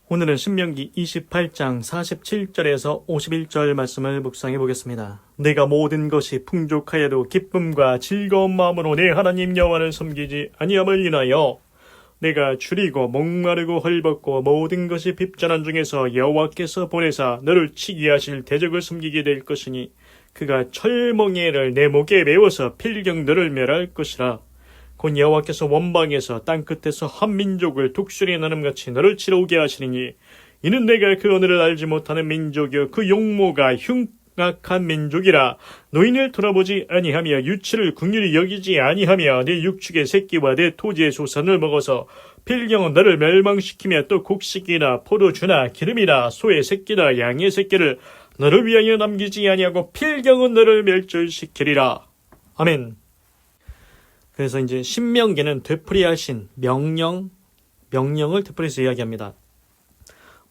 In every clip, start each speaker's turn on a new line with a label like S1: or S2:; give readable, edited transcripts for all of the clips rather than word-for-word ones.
S1: 오늘은 신명기 28장 47절에서 51절 말씀을 묵상해 보겠습니다. 내가 모든 것이 풍족하여도 기쁨과 즐거운 마음으로 내 하나님 여호와를 섬기지 아니함을 인하여 내가 줄이고 목마르고 헐벗고 모든 것이 핍전한 중에서 여호와께서 보내사 너를 치게 하실 대적을 섬기게 될 것이니 그가 철멍에를 내 목에 메워서 필경 너를 멸할 것이라. 곧 여호와께서 원방에서 땅끝에서 한 민족을 독수리의 나눔같이 너를 치러 오게 하시리니 이는 내가 그 언어를 알지 못하는 민족이요 그 용모가 흉악한 민족이라. 노인을 돌아보지 아니하며 유치를 긍휼히 여기지 아니하며 내 육축의 새끼와 내 토지의 소산을 먹어서 필경은 너를 멸망시키며 또 곡식이나 포도주나 기름이나 소의 새끼나 양의 새끼를 너를 위하여 남기지 아니하고 필경은 너를 멸절시키리라. 아멘. 그래서 이제 신명기는 되풀이하신 명령을 되풀이해서 이야기합니다.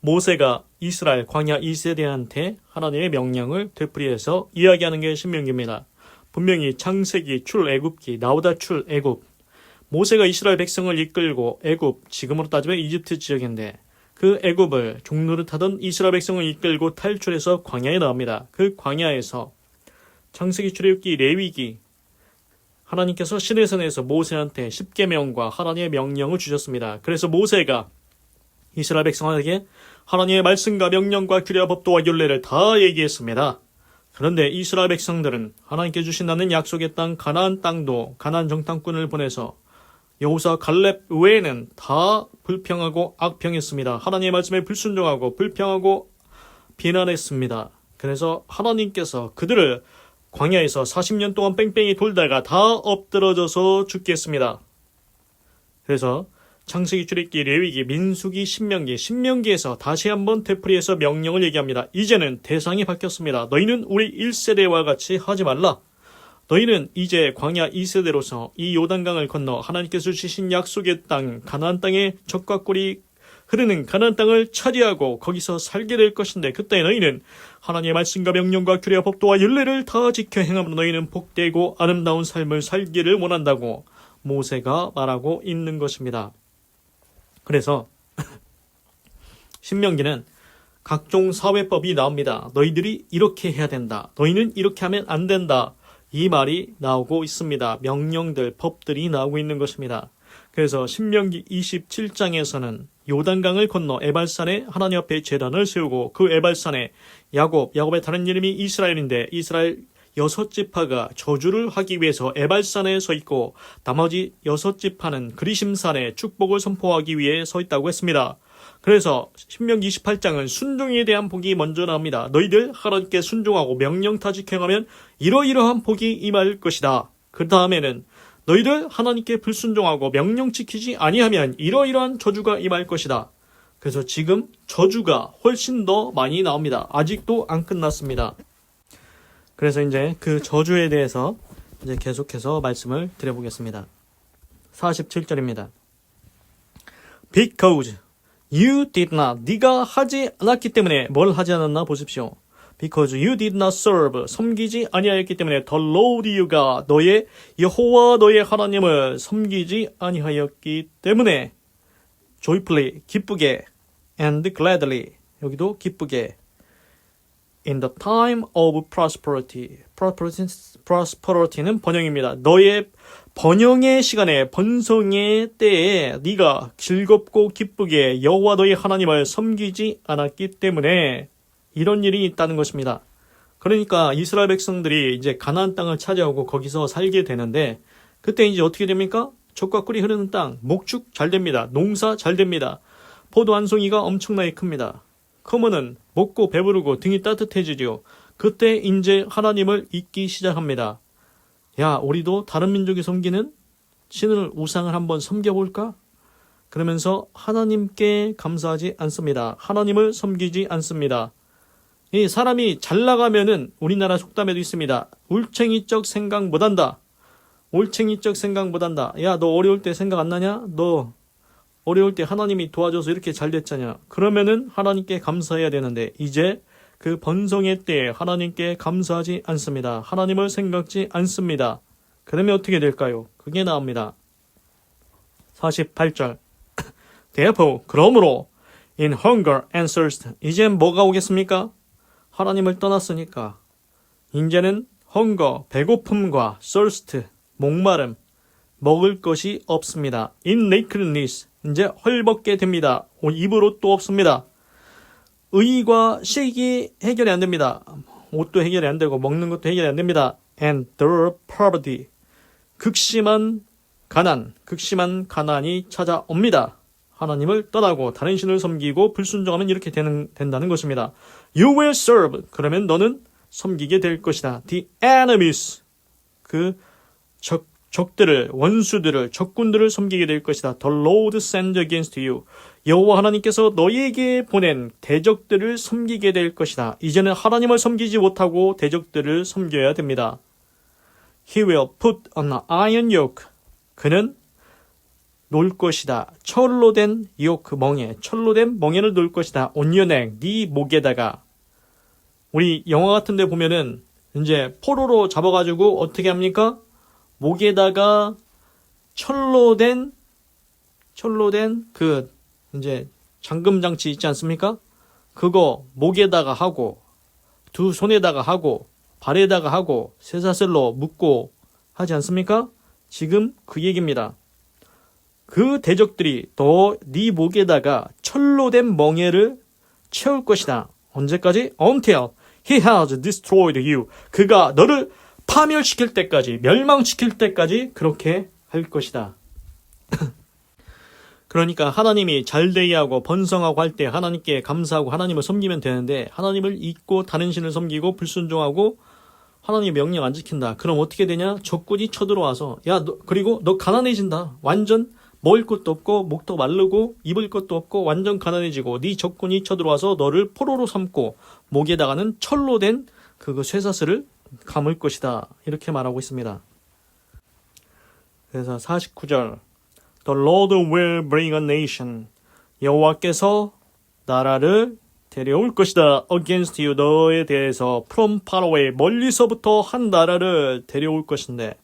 S1: 모세가 이스라엘 광야 2세대한테 하나님의 명령을 되풀이해서 이야기하는 게 신명기입니다. 분명히 창세기, 출애굽기, 나오다 출애굽, 모세가 이스라엘 백성을 이끌고 애굽, 지금으로 따지면 이집트 지역인데 그 애굽을 종노릇하던 이스라엘 백성을 이끌고 탈출해서 광야에 나옵니다. 그 광야에서 창세기, 출애굽기, 레위기, 하나님께서 시내산에서 모세한테 십계명과 하나님의 명령을 주셨습니다. 그래서 모세가 이스라엘 백성에게 하나님의 말씀과 명령과 규례와 법도와 율례를 다 얘기했습니다. 그런데 이스라엘 백성들은 하나님께 주신다는 약속의 땅 가나안 땅도 가나안 정탐꾼을 보내서 여호수아 갈렙 외에는 다 불평하고 악평했습니다. 하나님의 말씀에 불순종하고 불평하고 비난했습니다. 그래서 하나님께서 그들을 광야에서 40년 동안 뺑뺑이 돌다가 다 엎드러져서 죽겠습니다. 그래서 창세기, 출애굽기, 레위기, 민수기, 신명기에서 다시 한번 되풀이해서 명령을 얘기합니다. 이제는 대상이 바뀌었습니다. 너희는 우리 1세대와 같이 하지 말라. 너희는 이제 광야 2세대로서 이 요단강을 건너 하나님께서 주신 약속의 땅 가나안 땅에 젖과 꿀이 흐르는 가나안 땅을 차지하고 거기서 살게 될 것인데 그때 너희는 하나님의 말씀과 명령과 규례와 법도와 율례를 다 지켜 행함으로 너희는 복되고 아름다운 삶을 살기를 원한다고 모세가 말하고 있는 것입니다. 그래서 신명기는 각종 사회법이 나옵니다. 너희들이 이렇게 해야 된다. 너희는 이렇게 하면 안 된다. 이 말이 나오고 있습니다. 명령들, 법들이 나오고 있는 것입니다. 그래서 신명기 27장에서는 요단강을 건너 에발산에 하나님 앞에 제단을 세우고 그 에발산에 야곱의 다른 이름이 이스라엘인데 이스라엘 6지파가 저주를 하기 위해서 에발산에 서 있고 나머지 6지파는 그리심산에 축복을 선포하기 위해 서 있다고 했습니다. 그래서 신명기 28장은 순종에 대한 복이 먼저 나옵니다. 너희들 하나님께 순종하고 명령 다 지켜가면 이러이러한 복이 임할 것이다. 그 다음에는 너희들 하나님께 불순종하고 명령 지키지 아니하면 이러이러한 저주가 임할 것이다. 그래서 지금 저주가 훨씬 더 많이 나옵니다. 아직도 안 끝났습니다. 그래서 이제 그 저주에 대해서 이제 계속해서 말씀을 드려보겠습니다. 47절입니다. Because you did not, 네가 하지 않았기 때문에 뭘 하지 않았나 보십시오. Because you did not serve, 섬기지 아니하였기 때문에 the Lord your God, 너의 여호와 너의 하나님을 섬기지 아니하였기 때문에 joyfully, 기쁘게 and gladly, 여기도 기쁘게 in the time of prosperity, prosperity는 번영입니다. 너의 번영의 시간에 번성의 때에 네가 즐겁고 기쁘게 여호와 너의 하나님을 섬기지 않았기 때문에 이런 일이 있다는 것입니다. 그러니까 이스라엘 백성들이 이제 가나안 땅을 차지하고 거기서 살게 되는데 그때 이제 어떻게 됩니까? 젖과 꿀이 흐르는 땅, 목축 잘 됩니다. 농사 잘 됩니다. 포도 한 송이가 엄청나게 큽니다. 그러면은 먹고 배부르고 등이 따뜻해지죠. 그때 이제 하나님을 잊기 시작합니다. 야, 우리도 다른 민족이 섬기는 신을 우상을 한번 섬겨볼까? 그러면서 하나님께 감사하지 않습니다. 하나님을 섬기지 않습니다. 이 사람이 잘 나가면은 우리나라 속담에도 있습니다. 울챙이적 생각 못한다. 올챙이적 생각 못한다. 야, 너 어려울 때 생각 안 나냐? 너 어려울 때 하나님이 도와줘서 이렇게 잘 됐잖아. 그러면은 하나님께 감사해야 되는데 이제 그 번성의 때에 하나님께 감사하지 않습니다. 하나님을 생각지 않습니다. 그러면 어떻게 될까요? 그게 나옵니다. 48절 Therefore, 그러므로 in hunger and thirst. 이젠 뭐가 오겠습니까? 하나님을 떠났으니까 이제는 hunger, 배고픔과 thirst, 목마름, 먹을 것이 없습니다. in nakedness, 이제 헐벗게 됩니다. 입을 옷도 없습니다. 의와 식이 해결이 안 됩니다. 옷도 해결이 안 되고 먹는 것도 해결이 안 됩니다. and the poverty, 극심한 가난이 찾아옵니다. 하나님을 떠나고 다른 신을 섬기고 불순종하면 이렇게 된다는 것입니다. You will serve, 그러면 너는 섬기게 될 것이다. The enemies, 그 적들을, 원수들을, 적군들을 섬기게 될 것이다. The Lord send against you, 여호와 하나님께서 너희에게 보낸 대적들을 섬기게 될 것이다. 이제는 하나님을 섬기지 못하고 대적들을 섬겨야 됩니다. He will put on an iron yoke, 그는 놓을 것이다. 철로 된 yoke, 철로 된 멍에를 놓을 것이다. on your neck, 네 목에다가. 우리 영화 같은 데 보면은 이제 포로로 잡아가지고 어떻게 합니까? 목에다가 철로 된 그 이제 잠금 장치 있지 않습니까? 그거 목에다가 하고 두 손에다가 하고 발에다가 하고 쇠사슬로 묶고 하지 않습니까? 지금 그 얘기입니다. 그 대적들이 네 목에다가 철로 된 멍에를 채울 것이다. 언제까지? Until he has destroyed you. 그가 너를 파멸시킬 때까지, 멸망시킬 때까지 그렇게 할 것이다. 그러니까 하나님이 잘되게 번성하고 할 때 하나님께 감사하고 하나님을 섬기면 되는데, 하나님을 잊고 다른 신을 섬기고 불순종하고 하나님의 명령 안 지킨다. 그럼 어떻게 되냐? 적군이 쳐들어와서 그리고 너 가난해진다. 완전 먹을 것도 없고 목도 마르고 입을 것도 없고 완전 가난해지고 네 적군이 쳐들어와서 너를 포로로 삼고 목에다가는 철로 된 그 쇠사슬을 감을 것이다. 이렇게 말하고 있습니다. 그래서 49절 The Lord will bring a nation, 여호와께서 나라를 데려올 것이다. against you, 너에 대해서 from far away, 멀리서부터 한 나라를 데려올 것인데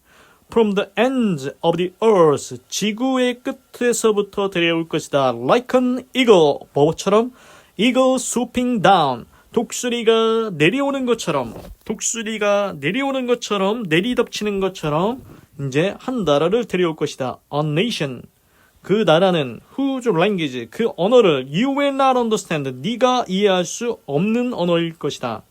S1: from the ends of the earth, 지구의 끝에서부터 데려올 것이다. like an eagle, 뭐처럼? eagle swooping down, 독수리가 내려오는 것처럼 내리덮치는 것처럼 이제 한 나라를 데려올 것이다. a nation, 그 나라는 whose language, 그 언어를 you will not understand, 네가 이해할 수 없는 언어일 것이다.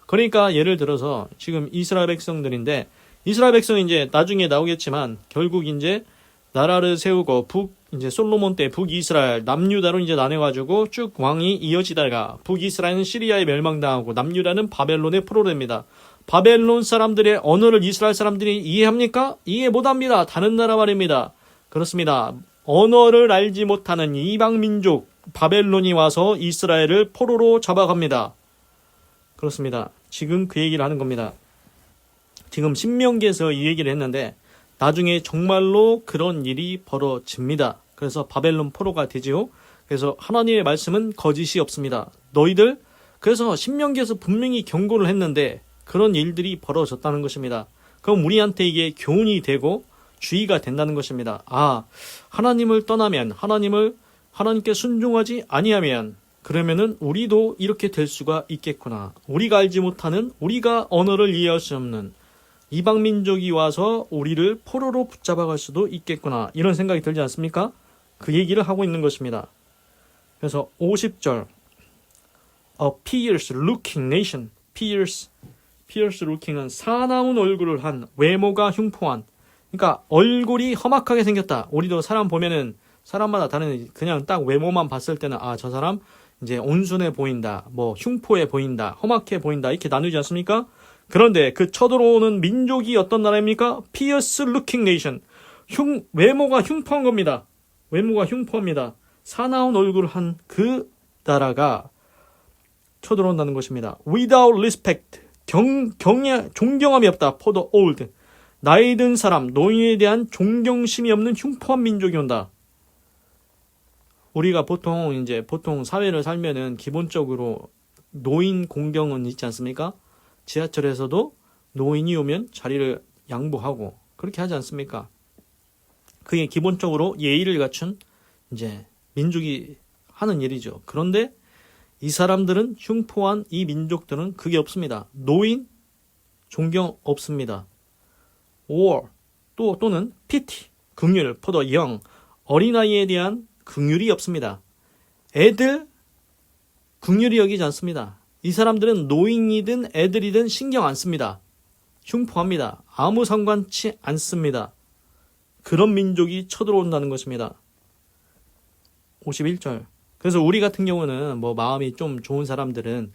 S1: 그러니까 예를 들어서 지금 이스라엘 백성들인데, 이스라엘 백성이 이제 나중에 나오겠지만 결국 이제 나라를 세우고 이제 솔로몬 때 북이스라엘, 남유다로 이제 나눠가지고 쭉 왕이 이어지다가 북이스라엘은 시리아에 멸망당하고 남유다는 바벨론에 포로됩니다. 바벨론 사람들의 언어를 이스라엘 사람들이 이해합니까? 이해 못합니다. 다른 나라 말입니다. 그렇습니다. 언어를 알지 못하는 이방 민족 바벨론이 와서 이스라엘을 포로로 잡아갑니다. 그렇습니다. 지금 그 얘기를 하는 겁니다. 지금 신명기에서 이 얘기를 했는데 나중에 정말로 그런 일이 벌어집니다. 그래서 바벨론 포로가 되지요. 그래서 하나님의 말씀은 거짓이 없습니다. 너희들, 그래서 신명기에서 분명히 경고를 했는데 그런 일들이 벌어졌다는 것입니다. 그럼 우리한테 이게 교훈이 되고 주의가 된다는 것입니다. 하나님을 떠나면, 하나님께 순종하지 아니하면 그러면은 우리도 이렇게 될 수가 있겠구나. 우리가 알지 못하는, 우리가 언어를 이해할 수 없는 이방 민족이 와서 우리를 포로로 붙잡아갈 수도 있겠구나. 이런 생각이 들지 않습니까? 그 얘기를 하고 있는 것입니다. 그래서 50절 A fierce looking nation. fierce looking은 사나운 얼굴을 한, 외모가 흉포한. 그러니까 얼굴이 험악하게 생겼다. 우리도 사람 보면은 사람마다 다른, 그냥 딱 외모만 봤을 때는 저 사람 이제 온순해 보인다, 뭐 흉포해 보인다, 험악해 보인다, 이렇게 나누지 않습니까? 그런데 그 쳐들어오는 민족이 어떤 나라입니까? Fierce looking nation. 외모가 흉포한 겁니다. 외모가 흉포합니다. 사나운 얼굴을 한 그 나라가 쳐들어온다는 것입니다. Without respect. 존경함이 없다. For the old. 나이 든 사람, 노인에 대한 존경심이 없는 흉포한 민족이 온다. 우리가 보통 사회를 살면은 기본적으로 노인 공경은 있지 않습니까? 지하철에서도 노인이 오면 자리를 양보하고 그렇게 하지 않습니까? 그게 기본적으로 예의를 갖춘 이제 민족이 하는 일이죠. 그런데 이 사람들은 흉포한 이 민족들은 그게 없습니다. 노인 존경 없습니다. or 또는 pity 긍휼 for the young 어린아이에 대한 긍휼이 없습니다. 애들 긍휼히 여기지 않습니다. 이 사람들은 노인이든 애들이든 신경 안 씁니다. 흉포합니다. 아무 상관치 않습니다. 그런 민족이 쳐들어온다는 것입니다. 51절. 그래서 우리 같은 경우는 뭐 마음이 좀 좋은 사람들은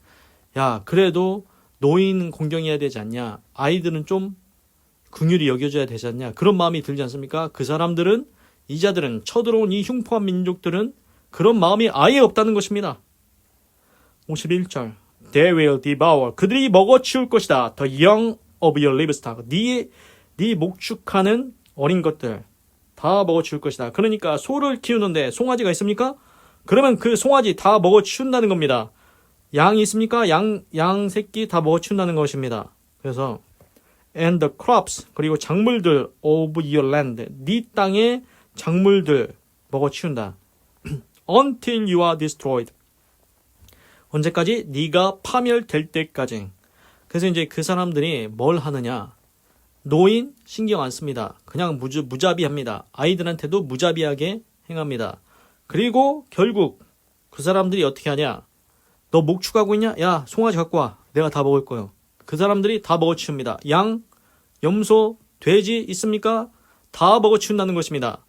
S1: 야 그래도 노인 공경해야 되지 않냐, 아이들은 좀 긍휼히 여겨줘야 되지 않냐, 그런 마음이 들지 않습니까? 그 사람들은 이자들은 쳐들어온 이 흉포한 민족들은 그런 마음이 아예 없다는 것입니다. 51절. They will devour. 그들이 먹어치울 것이다. The young of your livestock. 네 목축하는 어린 것들 다 먹어치울 것이다. 그러니까 소를 키우는데 송아지가 있습니까? 그러면 그 송아지 다 먹어치운다는 겁니다. 양이 있습니까? 양 새끼 다 먹어치운다는 것입니다. 그래서 and the crops 그리고 작물들 of your land 네 땅의 작물들 먹어치운다. until you are destroyed. 언제까지? 네가 파멸될 때까지. 그래서 이제 그 사람들이 뭘 하느냐? 노인 신경 안 씁니다. 그냥 무자비합니다. 아이들한테도 무자비하게 행합니다. 그리고 결국 그 사람들이 어떻게 하냐? 너 목축하고 있냐? 야 송아지 갖고 와. 내가 다 먹을 거예요. 그 사람들이 다 먹어치웁니다. 양, 염소, 돼지 있습니까? 다 먹어치운다는 것입니다.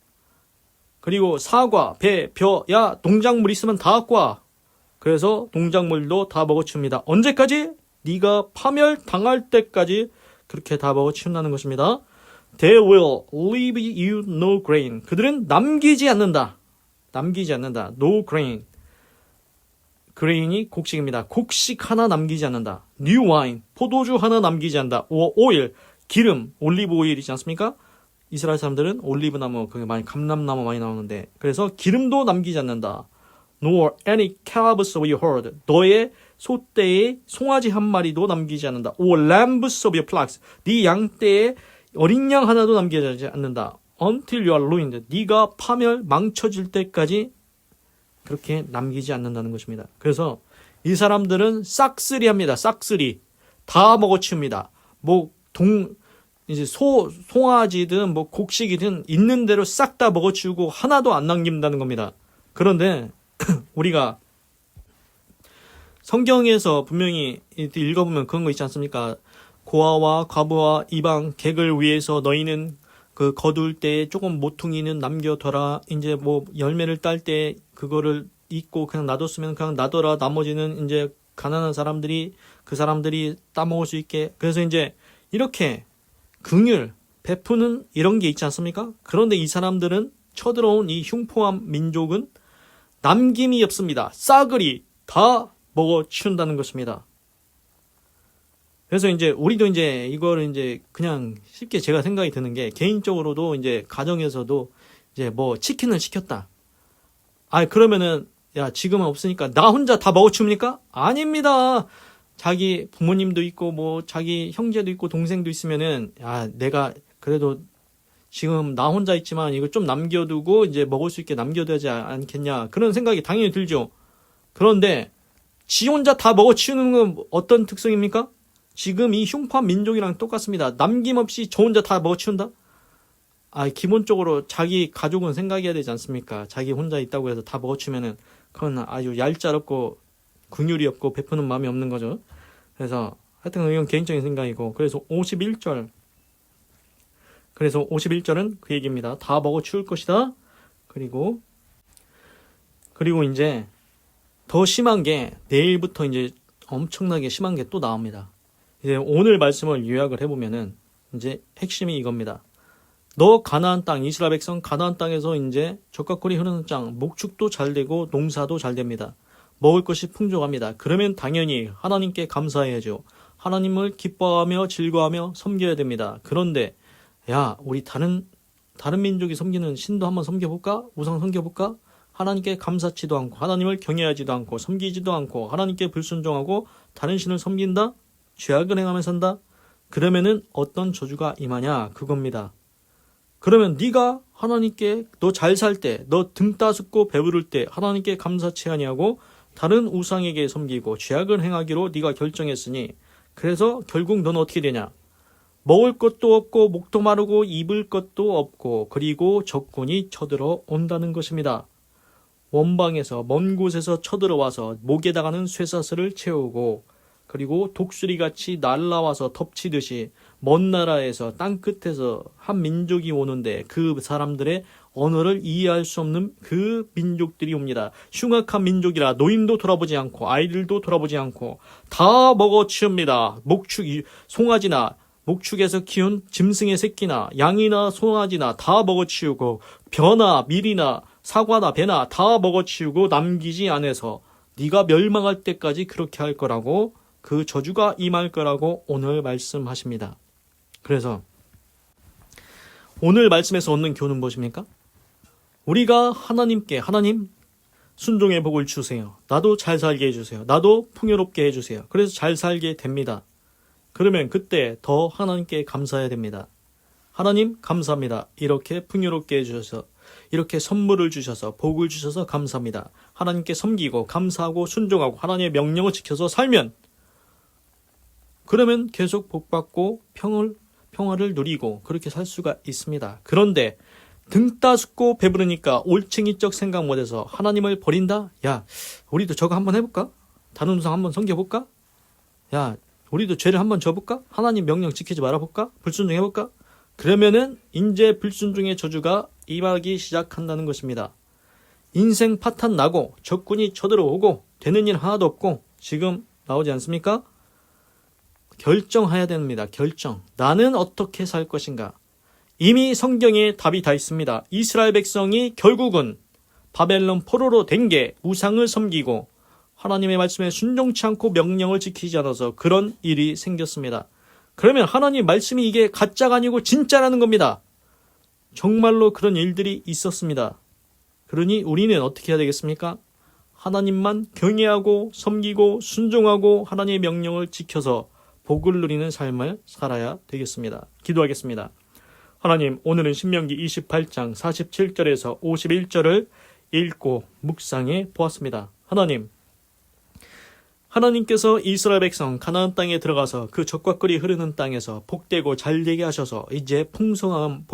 S1: 그리고 사과, 배, 벼, 야 농작물 있으면 다 갖고 와. 그래서 농작물도 다 먹어치웁니다. 언제까지? 네가 파멸당할 때까지 그렇게 다 먹어치운다는 것입니다. They will leave you no grain. 그들은 남기지 않는다. No grain. grain이 곡식입니다. 곡식 하나 남기지 않는다. New wine. 포도주 하나 남기지 않는다. oil. 기름. 올리브 오일이지 않습니까? 이스라엘 사람들은 올리브나무, 그게 많이 감람나무 많이 나오는데, 그래서 기름도 남기지 않는다. Nor any calves of your herd. 너의 소떼의 송아지 한 마리도 남기지 않는다. Or lambs of your flocks. 네 양떼의 어린 양 하나도 남기지 않는다. Until you are ruined. 네가 망쳐질 때까지 그렇게 남기지 않는다는 것입니다. 그래서 이 사람들은 싹쓸이 합니다. 싹쓸이. 다 먹어치웁니다. 이제 송아지든 곡식이든 있는 대로 싹 다 먹어치우고 하나도 안 남긴다는 겁니다. 그런데 우리가 성경에서 분명히 읽어보면 그런 거 있지 않습니까? 고아와 과부와 이방 객을 위해서 너희는 그 거둘 때 조금 모퉁이는 남겨둬라. 이제 열매를 딸 때 그거를 잊고 그냥 놔뒀으면 그냥 놔둬라. 나머지는 이제 가난한 사람들이 그 사람들이 따먹을 수 있게. 그래서 이제 이렇게 긍휼 베푸는 이런 게 있지 않습니까? 그런데 이 사람들은 쳐들어온 이 흉포한 민족은 남김이 없습니다. 싸그리 다 먹어치운다는 것입니다. 그래서 이제 우리도 이제 이거를 이제 그냥 쉽게 제가 생각이 드는 게, 개인적으로도 이제 가정에서도 이제 치킨을 시켰다. 그러면은 야 지금은 없으니까 나 혼자 다 먹어치웁니까? 아닙니다. 자기 부모님도 있고 자기 형제도 있고 동생도 있으면은 야 내가 그래도 지금 나 혼자 있지만 이거 좀 남겨두고 이제 먹을 수 있게 남겨둬야지 않겠냐, 그런 생각이 당연히 들죠. 그런데 지 혼자 다 먹어치우는 건 어떤 특성입니까? 지금 이 흉포한 민족이랑 똑같습니다. 남김없이 저 혼자 다 먹어치운다? 기본적으로 자기 가족은 생각해야 되지 않습니까? 자기 혼자 있다고 해서 다 먹어치우면은 그건 아주 얄짤없고 긍휼이 없고 베푸는 마음이 없는 거죠. 그래서 하여튼 이건 개인적인 생각이고, 그래서 51절은 그 얘기입니다. 다 먹어치울 것이다. 그리고 이제 더 심한 게 내일부터 이제 엄청나게 심한 게 또 나옵니다. 이제 오늘 말씀을 요약을 해보면은 이제 핵심이 이겁니다. 너 가나안 땅, 이스라엘 백성 가나안 땅에서 이제 젖과 꿀이 흐르는 땅, 목축도 잘 되고 농사도 잘 됩니다. 먹을 것이 풍족합니다. 그러면 당연히 하나님께 감사해야죠. 하나님을 기뻐하며 즐거워하며 섬겨야 됩니다. 그런데 야 우리 다른 민족이 섬기는 신도 한번 섬겨볼까? 우상 섬겨볼까? 하나님께 감사치도 않고 하나님을 경외하지도 않고 섬기지도 않고 하나님께 불순종하고 다른 신을 섬긴다? 죄악을 행하며 산다? 그러면은 어떤 저주가 임하냐? 그겁니다. 그러면 네가 하나님께 너 잘 살 때, 너 등 따숩고 배부를 때 하나님께 감사치 아니하고 다른 우상에게 섬기고 죄악을 행하기로 네가 결정했으니 그래서 결국 넌 어떻게 되냐? 먹을 것도 없고 목도 마르고 입을 것도 없고 그리고 적군이 쳐들어 온다는 것입니다. 원방에서 먼 곳에서 쳐들어와서 목에다가는 쇠사슬을 채우고 그리고 독수리같이 날라와서 덮치듯이 먼 나라에서 땅끝에서 한 민족이 오는데 그 사람들의 언어를 이해할 수 없는 그 민족들이 옵니다. 흉악한 민족이라 노인도 돌아보지 않고 아이들도 돌아보지 않고 다 먹어치웁니다. 송아지나 목축에서 키운 짐승의 새끼나 양이나 송아지나 다 먹어치우고 벼나 밀이나 사과나 배나 다 먹어치우고 남기지 않아서 네가 멸망할 때까지 그렇게 할 거라고 그 저주가 임할 거라고 오늘 말씀하십니다. 그래서 오늘 말씀에서 얻는 교훈은 무엇입니까? 우리가 하나님께 하나님 순종의 복을 주세요. 나도 잘 살게 해주세요. 나도 풍요롭게 해주세요. 그래서 잘 살게 됩니다. 그러면 그때 더 하나님께 감사해야 됩니다. 하나님 감사합니다. 이렇게 풍요롭게 해주셔서 이렇게 선물을 주셔서 복을 주셔서 감사합니다. 하나님께 섬기고 감사하고 순종하고 하나님의 명령을 지켜서 살면 그러면 계속 복받고 평화를 누리고 그렇게 살 수가 있습니다. 그런데 등 따숩고 배부르니까 올챙이적 생각 못해서 하나님을 버린다? 야, 우리도 저거 한번 해볼까? 다른 우상 한번 섬겨볼까? 야, 우리도 죄를 한번 져볼까? 하나님 명령 지키지 말아볼까? 불순종해볼까? 그러면은 이제 불순종의 저주가 임하기 시작한다는 것입니다. 인생 파탄 나고 적군이 쳐들어오고 되는 일 하나도 없고 지금 나오지 않습니까? 결정해야 됩니다. 결정. 나는 어떻게 살 것인가? 이미 성경에 답이 다 있습니다. 이스라엘 백성이 결국은 바벨론 포로로 된 게 우상을 섬기고 하나님의 말씀에 순종치 않고 명령을 지키지 않아서 그런 일이 생겼습니다. 그러면 하나님 말씀이 이게 가짜가 아니고 진짜라는 겁니다. 정말로 그런 일들이 있었습니다. 그러니 우리는 어떻게 해야 되겠습니까? 하나님만 경외하고 섬기고 순종하고 하나님의 명령을 지켜서 복을 누리는 삶을 살아야 되겠습니다. 기도하겠습니다. 하나님, 오늘은 신명기 28장 47절에서 51절을 읽고 묵상해 보았습니다. 하나님께서 이스라엘 백성 가나안 땅에 들어가서 그 적과 꿀이 흐르는 땅에서 복되고 잘되게 하셔서 이제 풍성한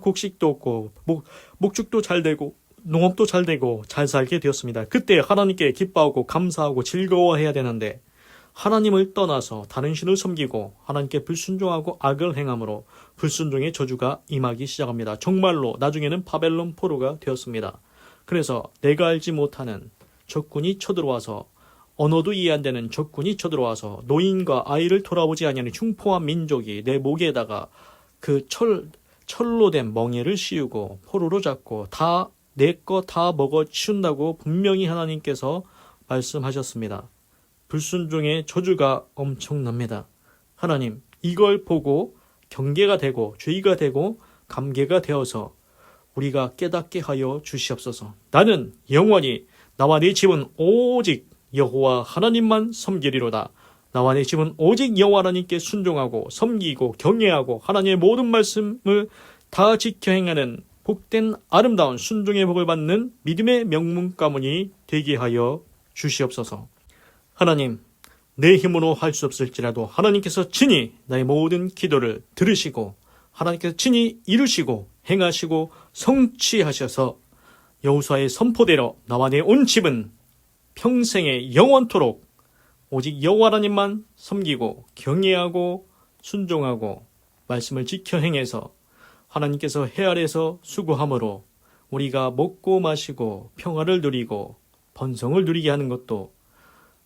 S1: 곡식도 없고 목축도 잘 되고 농업도 잘 되고 잘 살게 되었습니다. 그때 하나님께 기뻐하고 감사하고 즐거워해야 되는데 하나님을 떠나서 다른 신을 섬기고 하나님께 불순종하고 악을 행함으로 불순종의 저주가 임하기 시작합니다. 정말로 나중에는 바벨론 포로가 되었습니다. 그래서 내가 알지 못하는 적군이 쳐들어와서 언어도 이해 안 되는 적군이 쳐들어와서 노인과 아이를 돌아보지 아니하는 흉포한 민족이 내 목에다가 그 철로 된 멍에를 씌우고 포로로 잡고 다 내 거 다 먹어 치운다고 분명히 하나님께서 말씀하셨습니다. 불순종의 저주가 엄청납니다. 하나님, 이걸 보고 경계가 되고 죄의가 되고 감개가 되어서 우리가 깨닫게 하여 주시옵소서. 나는 영원히 나와 내 집은 오직 여호와 하나님만 섬기리로다. 나와 내 집은 오직 여호와 하나님께 순종하고 섬기고 경외하고 하나님의 모든 말씀을 다 지켜 행하는 복된 아름다운 순종의 복을 받는 믿음의 명문 가문이 되게 하여 주시옵소서. 하나님, 내 힘으로 할 수 없을지라도 하나님께서 친히 나의 모든 기도를 들으시고 하나님께서 친히 이루시고 행하시고 성취하셔서 여호수아의 선포대로 나와 내 온 집은 평생에 영원토록 오직 여호와 하나님만 섬기고 경외하고 순종하고 말씀을 지켜 행해서 하나님께서 해 아래서 수고함으로 우리가 먹고 마시고 평화를 누리고 번성을 누리게 하는 것도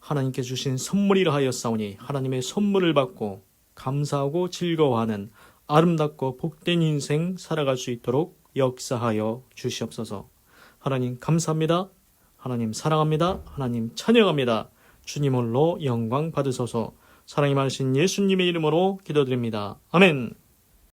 S1: 하나님께 주신 선물이라 하였사오니 하나님의 선물을 받고 감사하고 즐거워하는 아름답고 복된 인생 살아갈 수 있도록 역사하여 주시옵소서. 하나님 감사합니다. 하나님 사랑합니다. 하나님 찬양합니다. 주님 홀로 영광 받으소서. 사랑이 많으신 예수님의 이름으로 기도드립니다. 아멘.